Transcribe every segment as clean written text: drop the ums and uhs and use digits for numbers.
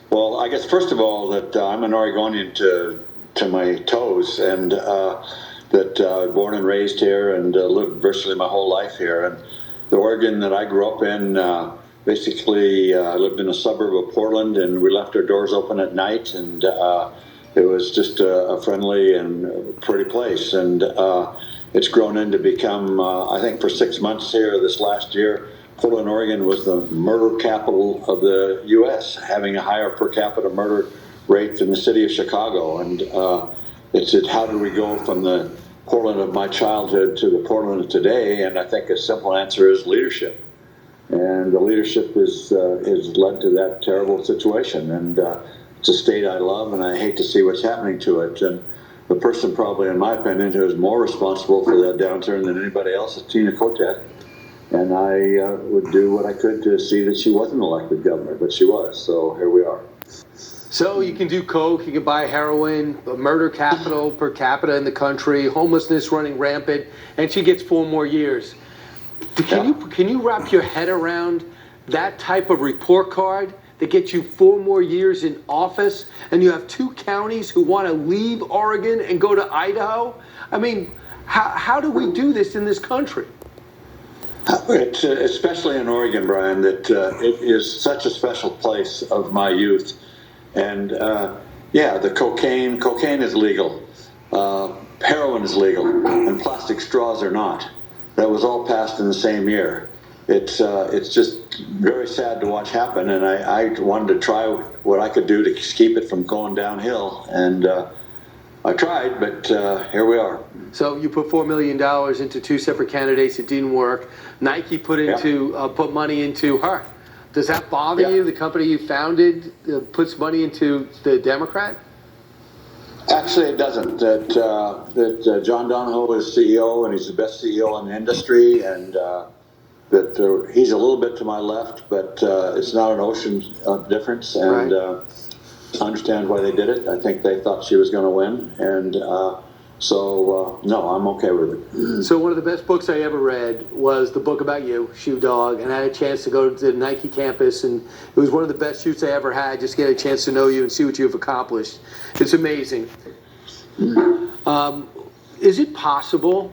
Well, I guess first of all that I'm an Oregonian to my toes, and that born and raised here and lived virtually my whole life here. And the Oregon that I grew up in, basically, I lived in a suburb of Portland, and we left our doors open at night, and it was just a friendly and pretty place. And it's grown into become, I think, for 6 months here this last year, Portland, Oregon was the murder capital of the U.S., having a higher per capita murder rate than the city of Chicago. And it's how did we go from the Portland of my childhood to the Portland of today? And I think a simple answer is leadership. And the leadership is led to that terrible situation. And it's a state I love, and I hate to see what's happening to it. And the person probably, in my opinion, who is more responsible for that downturn than anybody else is Tina Kotek. And I would do what I could to see that she wasn't elected governor, but she was. So here we are. So you can do coke, you can buy heroin, a murder capital per capita in the country, homelessness running rampant, and she gets 4 more years. Can you wrap your head around that type of report card that gets you 4 more years in office, and you have 2 counties who want to leave Oregon and go to Idaho? I mean, how do we do this in this country? It's especially in Oregon, Brian, that it is such a special place of my youth. And yeah, the cocaine is legal, heroin is legal, and plastic straws are not. That was all passed in the same year. It's just very sad to watch happen, and I wanted to try what I could do to keep it from going downhill, and I tried, but here we are. So you put $4 million into 2 separate candidates. It didn't work. Nike put money into her. Does that bother you? The company you founded puts money into the Democrat? Actually, it doesn't. That John Donahoe is CEO, and he's the best CEO in the industry, and that he's a little bit to my left, but it's not an ocean difference. And I understand why they did it. I think they thought she was going to win, and so no, I'm okay with it. So one of the best books I ever read was the book about you, Shoe Dog, and I had a chance to go to the Nike campus, and it was one of the best shoots I ever had, just get a chance to know you and see what you've accomplished. It's amazing. Is it possible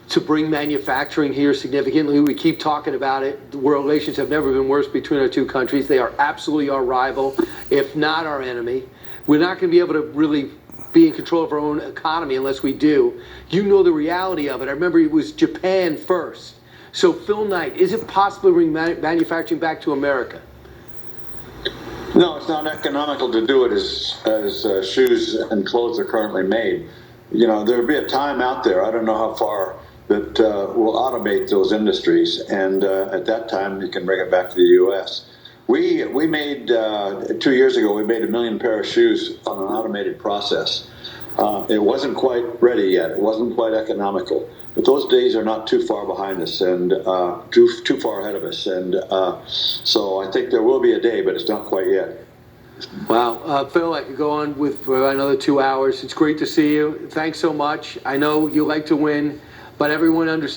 to bring manufacturing here significantly? We keep talking about it. The world relations have never been worse between our 2 countries. They are absolutely our rival, if not our enemy. We're not going to be able to really be in control of our own economy unless we do. You know the reality of it. I remember it was Japan first. So Phil Knight, is it possible to bring manufacturing back to America? No, it's not economical to do it as shoes and clothes are currently made. You know, there'll be a time out there, I don't know how far, that will automate those industries, and at that time you can bring it back to the U.S. We made 2 years ago, we made 1 million pair of shoes on an automated process. It wasn't quite ready yet. It wasn't quite economical, but those days are not too far behind us and too far ahead of us. And so I think there will be a day, but it's not quite yet. Wow. Phil, I could go on for another 2 hours. It's great to see you. Thanks so much. I know you like to win, but everyone understands.